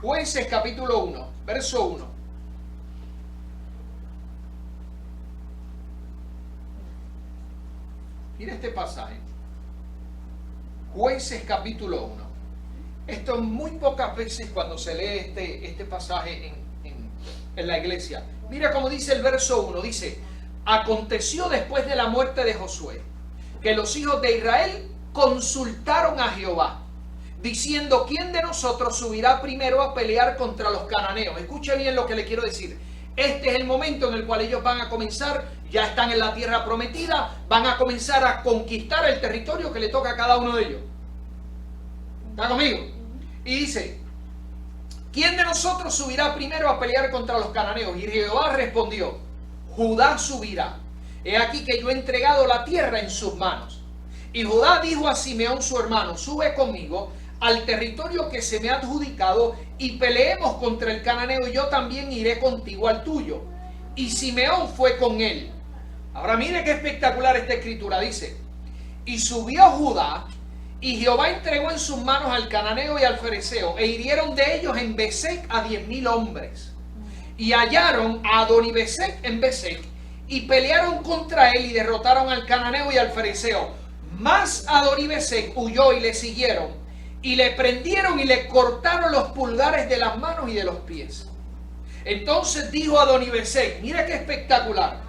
Speaker 1: Jueces capítulo 1, verso 1. Mira este pasaje. Jueces capítulo 1. Esto muy pocas veces cuando se lee este pasaje en la iglesia. Mira cómo dice el verso 1. Dice: aconteció después de la muerte de Josué que los hijos de Israel consultaron a Jehová, diciendo: ¿quién de nosotros subirá primero a pelear contra los cananeos? Escuche bien lo que le quiero decir. Este es el momento en el cual ellos van a comenzar, ya están en la tierra prometida, van a comenzar a conquistar el territorio que le toca a cada uno de ellos. ¿Está conmigo? Y dice: ¿quién de nosotros subirá primero a pelear contra los cananeos? Y Jehová respondió: Judá subirá. He aquí que yo he entregado la tierra en sus manos. Y Judá dijo a Simeón su hermano: sube conmigo al territorio que se me ha adjudicado y peleemos contra el cananeo, y yo también iré contigo al tuyo. Y Simeón fue con él. Ahora mire qué espectacular esta escritura. Dice: y subió Judá, y Jehová entregó en sus manos al cananeo y al fereceo, e hirieron de ellos en Besec a 10,000 hombres. Y hallaron a Adonibesec en Besec, y pelearon contra él, y derrotaron al cananeo y al fereceo. Mas Adonibesec huyó, y le siguieron, y le prendieron y le cortaron los pulgares de las manos y de los pies. Entonces dijo Adonibesec: mira qué espectacular,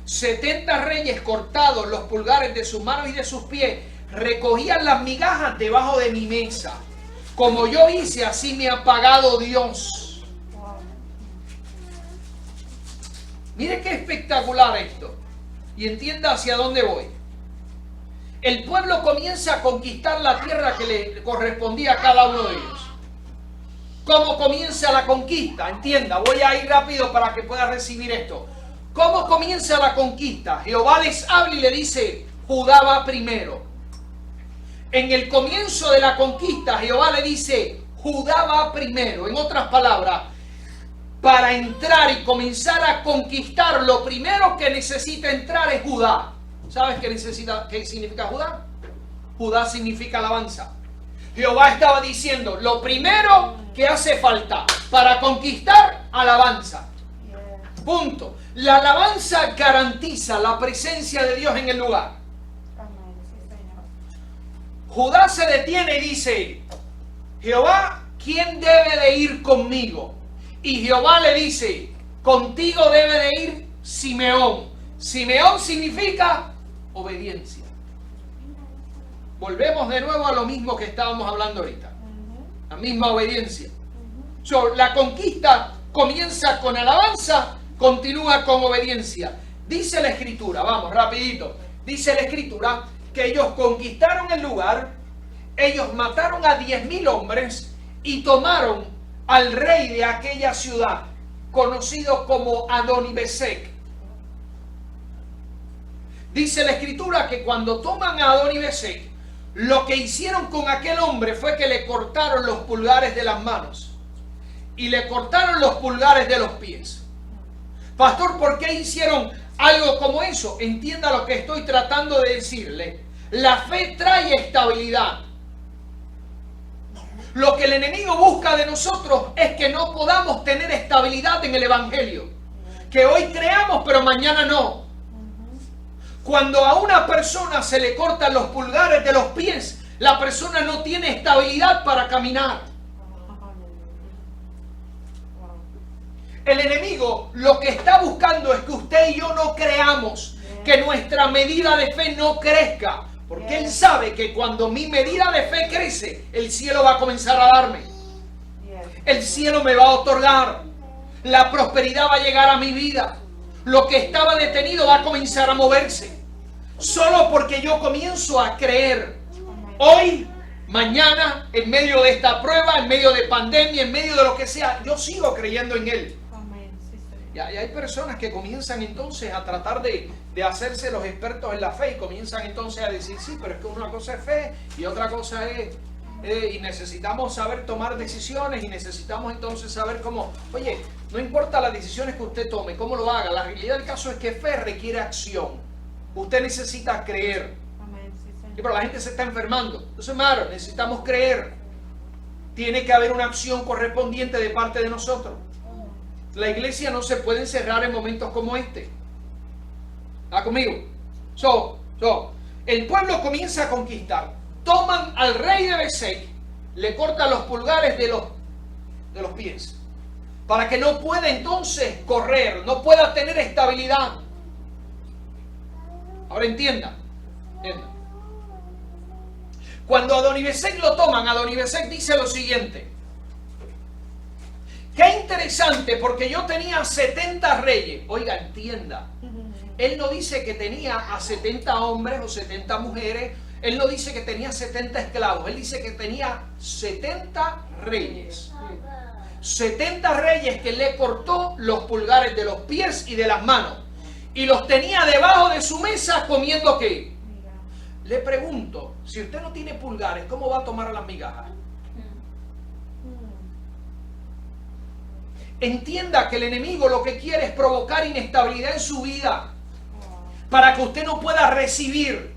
Speaker 1: 70 reyes cortados los pulgares de sus manos y de sus pies recogían las migajas debajo de mi mesa. Como yo hice, así me ha pagado Dios. Mire qué espectacular esto. Y entienda hacia dónde voy. El pueblo comienza a conquistar la tierra que le correspondía a cada uno de ellos. ¿Cómo comienza la conquista? Entienda, voy a ir rápido para que pueda recibir esto. ¿Cómo comienza la conquista? Jehová les habla y le dice: Judá va primero. En el comienzo de la conquista, Jehová le dice: Judá va primero. En otras palabras, para entrar y comenzar a conquistar, lo primero que necesita entrar es Judá. ¿Sabes qué significa Judá? Judá significa alabanza. Jehová estaba diciendo: lo primero que hace falta para conquistar, alabanza. Punto. La alabanza garantiza la presencia de Dios en el lugar. Judá se detiene y dice: Jehová, ¿quién debe de ir conmigo? Y Jehová le dice: contigo debe de ir Simeón. Simeón significa obediencia. Volvemos de nuevo a lo mismo que estábamos hablando ahorita. La misma obediencia. La conquista comienza con alabanza, continúa con obediencia. Dice la escritura, vamos rapidito, dice la escritura que ellos conquistaron el lugar, ellos mataron a 10,000 hombres y tomaron al rey de aquella ciudad, conocido como Adonibesec. Dice la escritura que cuando toman a Adonibesec, lo que hicieron con aquel hombre fue que le cortaron los pulgares de las manos y le cortaron los pulgares de los pies. Pastor, ¿por qué hicieron algo como eso? Entienda lo que estoy tratando de decirle. La fe trae estabilidad. Lo que el enemigo busca de nosotros es que no podamos tener estabilidad en el evangelio. Que hoy creamos, pero mañana no. Cuando a una persona se le cortan los pulgares de los pies, la persona no tiene estabilidad para caminar. El enemigo lo que está buscando es que usted y yo no creamos, que nuestra medida de fe no crezca. Porque él sabe que cuando mi medida de fe crece, el cielo va a comenzar a darme. El cielo me va a otorgar. La prosperidad va a llegar a mi vida. Lo que estaba detenido va a comenzar a moverse. Solo porque yo comienzo a creer. Hoy, mañana, en medio de esta prueba, en medio de pandemia, en medio de lo que sea, yo sigo creyendo en Él. Y hay personas que comienzan entonces a tratar de hacerse los expertos en la fe y comienzan entonces a decir: sí, pero es que una cosa es fe y otra cosa es... y necesitamos saber tomar decisiones y necesitamos entonces saber cómo... Oye, no importa las decisiones que usted tome, cómo lo haga, la realidad del caso es que fe requiere acción. Usted necesita creer. Sí, pero la gente se está enfermando. Entonces, hermano, necesitamos creer. Tiene que haber una acción correspondiente de parte de nosotros. La iglesia no se puede encerrar en momentos como este. ¿Está conmigo? El pueblo comienza a conquistar. Toman al rey de Besec, le cortan los pulgares de los pies, para que no pueda entonces correr, no pueda tener estabilidad. Ahora entienda. Cuando Adonibesec lo toman, Adonibesec dice lo siguiente. Qué interesante, porque yo tenía 70 reyes. Oiga, entienda. Él no dice que tenía a 70 hombres o 70 mujeres. Él no dice que tenía 70 esclavos. Él dice que tenía 70 reyes. 70 reyes que le cortó los pulgares de los pies y de las manos. Y los tenía debajo de su mesa comiendo ¿qué? Le pregunto, si usted no tiene pulgares, ¿cómo va a tomar las migajas? Entienda que el enemigo lo que quiere es provocar inestabilidad en su vida para que usted no pueda recibir.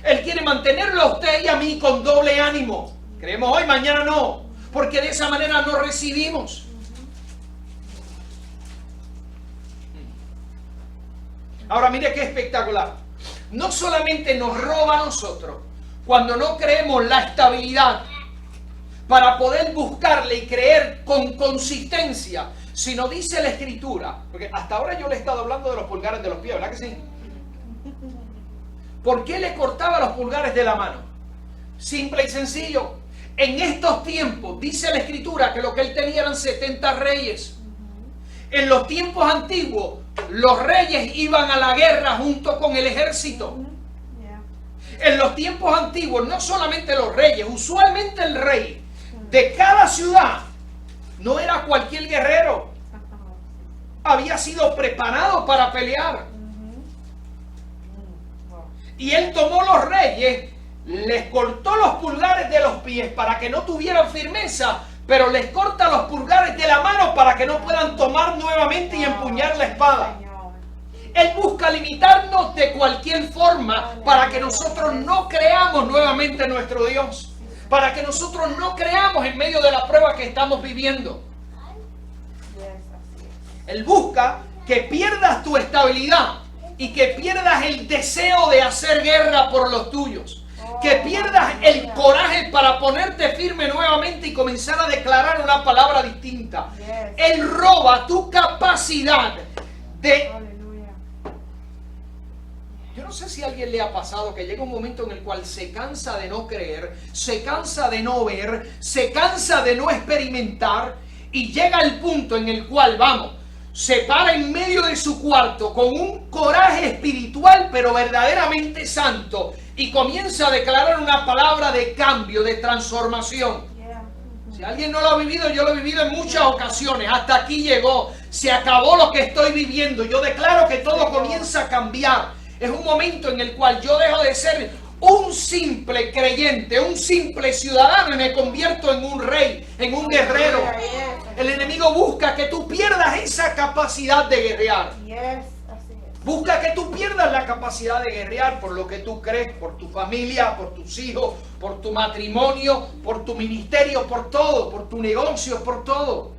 Speaker 1: Él quiere mantenerlo a usted y a mí con doble ánimo. Creemos hoy, mañana no, porque de esa manera no recibimos. Ahora mire qué espectacular. No solamente nos roba a nosotros cuando no creemos la estabilidad para poder buscarle y creer con consistencia, sino dice la Escritura, porque hasta ahora yo le he estado hablando de los pulgares de los pies, ¿verdad que sí? ¿Por qué le cortaba los pulgares de la mano? Simple y sencillo. En estos tiempos, dice la Escritura, que lo que él tenía eran 70 reyes. En los tiempos antiguos, los reyes iban a la guerra junto con el ejército. En los tiempos antiguos, no solamente los reyes, usualmente el rey de cada ciudad no era cualquier guerrero. Había sido preparado para pelear. Y él tomó los reyes, les cortó los pulgares de los pies para que no tuvieran firmeza, pero les corta los pulgares de la mano para que no puedan tomar nuevamente y empuñar la espada. Él busca limitarnos de cualquier forma para que nosotros no creamos nuevamente en nuestro Dios, para que nosotros no creamos en medio de la prueba que estamos viviendo. Él busca que pierdas tu estabilidad y que pierdas el deseo de hacer guerra por los tuyos. Que pierdas el coraje para ponerte firme nuevamente y comenzar a declarar una palabra distinta. Él roba tu capacidad de... Yo no sé si a alguien le ha pasado que llega un momento en el cual se cansa de no creer, se cansa de no ver, se cansa de no experimentar y llega el punto en el cual, vamos, se para en medio de su cuarto con un coraje espiritual pero verdaderamente santo y comienza a declarar una palabra de cambio, de transformación. Si alguien no lo ha vivido, yo lo he vivido en muchas ocasiones. Hasta aquí llegó, se acabó lo que estoy viviendo. Yo declaro que todo comienza a cambiar. Es un momento en el cual yo dejo de ser un simple creyente, un simple ciudadano y me convierto en un rey, en un guerrero. El enemigo busca que tú pierdas esa capacidad de guerrear. Busca que tú pierdas la capacidad de guerrear por lo que tú crees, por tu familia, por tus hijos, por tu matrimonio, por tu ministerio, por todo, por tu negocio, por todo.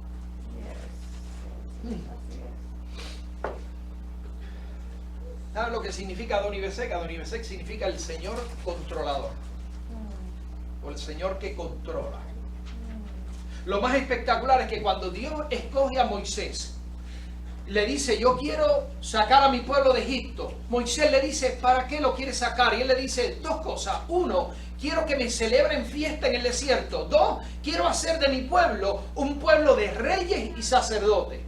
Speaker 1: ¿Sabes lo que significa Adonibesec? Adonibesec significa el Señor controlador. O el Señor que controla. Lo más espectacular es que cuando Dios escoge a Moisés, le dice, yo quiero sacar a mi pueblo de Egipto. Moisés le dice, ¿para qué lo quiere sacar? Y él le dice dos cosas. Uno, quiero que me celebren fiesta en el desierto. Dos, quiero hacer de mi pueblo un pueblo de reyes y sacerdotes.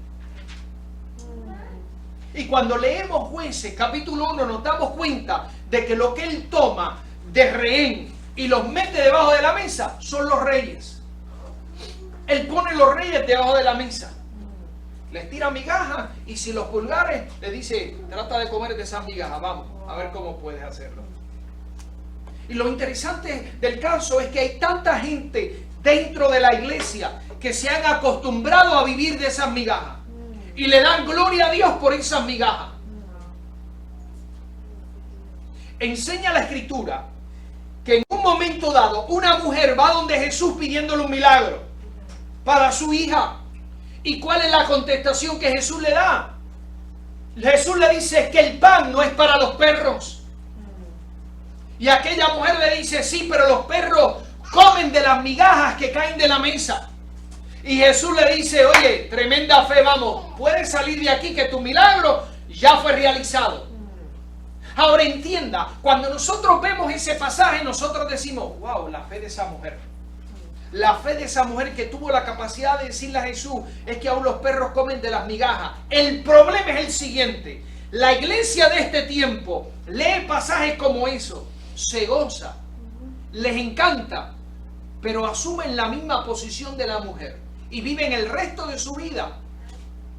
Speaker 1: Y cuando leemos Jueces capítulo 1 nos damos cuenta de que lo que él toma de rehén y los mete debajo de la mesa son los reyes. Él pone los reyes debajo de la mesa. Les tira migajas y si los pulgares le dice, trata de comer de esas migajas, vamos, a ver cómo puedes hacerlo. Y lo interesante del caso es que hay tanta gente dentro de la iglesia que se han acostumbrado a vivir de esas migajas. Y le dan gloria a Dios por esas migajas. Enseña la Escritura que en un momento dado una mujer va donde Jesús pidiéndole un milagro para su hija. ¿Y cuál es la contestación que Jesús le da? Jesús le dice que el pan no es para los perros. Y aquella mujer le dice, sí, pero los perros comen de las migajas que caen de la mesa. Y Jesús le dice, oye, tremenda fe, vamos, puedes salir de aquí que tu milagro ya fue realizado. Ahora entienda, cuando nosotros vemos ese pasaje, nosotros decimos, wow, la fe de esa mujer. La fe de esa mujer que tuvo la capacidad de decirle a Jesús, es que aún los perros comen de las migajas. El problema es el siguiente, la iglesia de este tiempo lee pasajes como eso, se goza, les encanta, pero asumen la misma posición de la mujer y viven el resto de su vida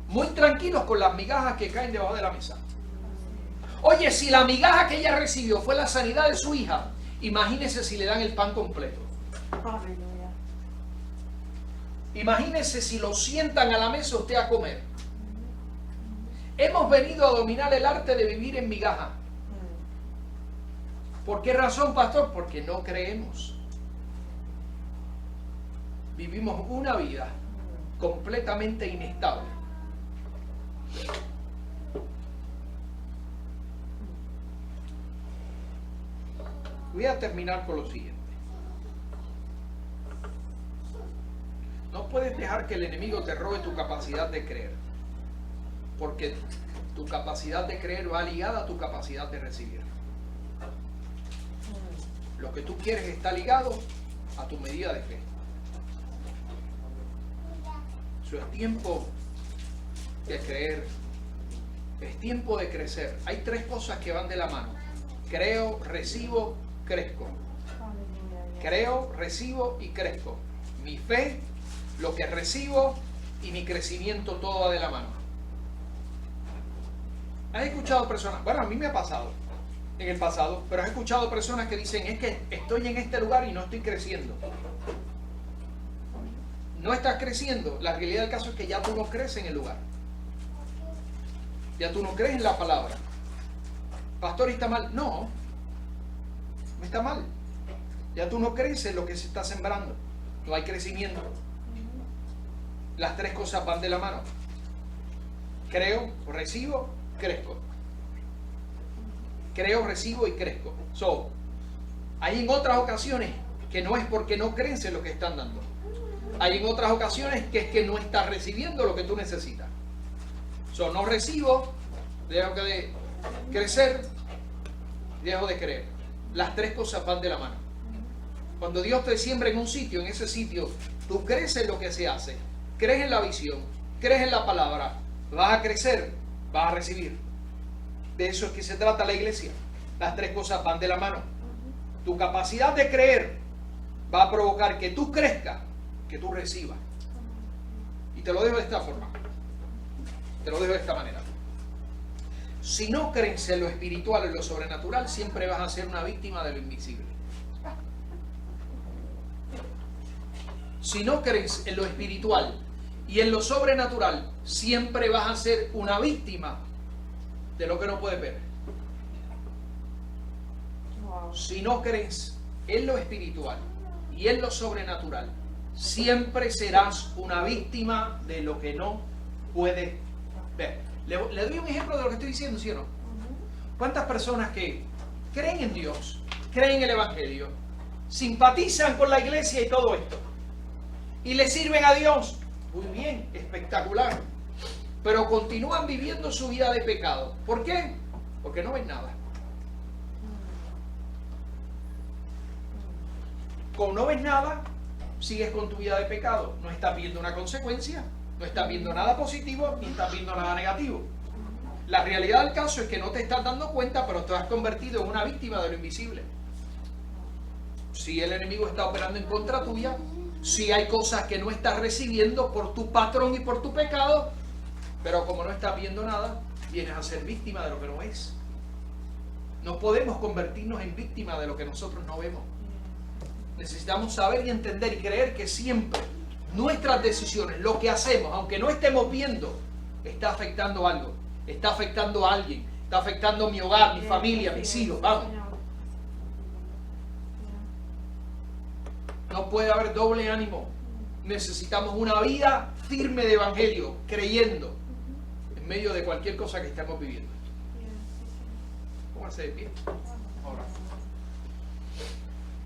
Speaker 1: muy tranquilos con las migajas que caen debajo de la mesa. Oye, si la migaja que ella recibió fue la sanidad de su hija, imagínese si le dan el pan completo.
Speaker 2: Aleluya.
Speaker 1: Imagínese si lo sientan a la mesa usted a comer. Hemos venido a dominar el arte de vivir en migaja. ¿Por qué razón, pastor? Porque no creemos. Vivimos una vida completamente inestable. Voy a terminar con lo siguiente. No puedes dejar que el enemigo te robe tu capacidad de creer, porque tu capacidad de creer va ligada a tu capacidad de recibir. Lo que tú quieres está ligado a tu medida de fe. Eso es tiempo de creer, es tiempo de crecer. Hay tres cosas que van de la mano: creo, recibo, crezco. Creo, recibo y crezco. Mi fe, lo que recibo y mi crecimiento, todo va de la mano. ¿Has escuchado personas? Bueno, a mí me ha pasado en el pasado, pero has escuchado personas que dicen, es que estoy en este lugar y no estoy creciendo. No estás creciendo. La realidad del caso es que ya tú no crees en el lugar. Ya tú no crees en la palabra. Pastor, ¿está mal? No, no está mal. Ya tú no crees en lo que se está sembrando. No hay crecimiento. Las tres cosas van de la mano. Creo, recibo, crezco. Creo, recibo y crezco. Hay en otras ocasiones que no es porque no crees en lo que están dando. Hay en otras ocasiones que es que no estás recibiendo lo que tú necesitas. No recibo, dejo de crecer, dejo de creer. Las tres cosas van de la mano. Cuando Dios te siembra en un sitio, en ese sitio, tú crees en lo que se hace, crees en la visión, crees en la palabra, vas a crecer, vas a recibir. De eso es que se trata la iglesia. Las tres cosas van de la mano. Tu capacidad de creer va a provocar que tú crezcas, que tú recibas. Y te lo dejo de esta forma. Te lo dejo de esta manera. Si no crees en lo espiritual, en lo sobrenatural, siempre vas a ser una víctima de lo invisible. Si no crees en lo espiritual y en lo sobrenatural, siempre vas a ser una víctima de lo que no puedes ver.
Speaker 2: Wow.
Speaker 1: Si no crees en lo espiritual y en lo sobrenatural, siempre serás una víctima de lo que no puedes ver. Le doy un ejemplo de lo que estoy diciendo, ¿sí o no? ¿Cuántas personas que creen en Dios, creen en el Evangelio, simpatizan con la iglesia y todo esto, y le sirven a Dios? Muy bien, espectacular. Pero continúan viviendo su vida de pecado. ¿Por qué? Porque no ven nada. Como no ves nada, sigues con tu vida de pecado. No estás viendo una consecuencia, no estás viendo nada positivo, ni estás viendo nada negativo. La realidad del caso es que no te estás dando cuenta, pero te has convertido en una víctima de lo invisible. Si el enemigo está operando en contra tuya, si hay cosas que no estás recibiendo por tu patrón y por tu pecado, pero como no estás viendo nada, vienes a ser víctima de lo que no es. No podemos convertirnos en víctima de lo que nosotros no vemos. Necesitamos saber y entender y creer que siempre nuestras decisiones, lo que hacemos, aunque no estemos viendo, está afectando algo, está afectando a alguien, está afectando mi hogar, mi familia, mis hijos. Vamos. No puede haber doble ánimo. Necesitamos una vida firme de evangelio, creyendo en medio de cualquier cosa que estemos viviendo. Pónganse de pie. Ahora.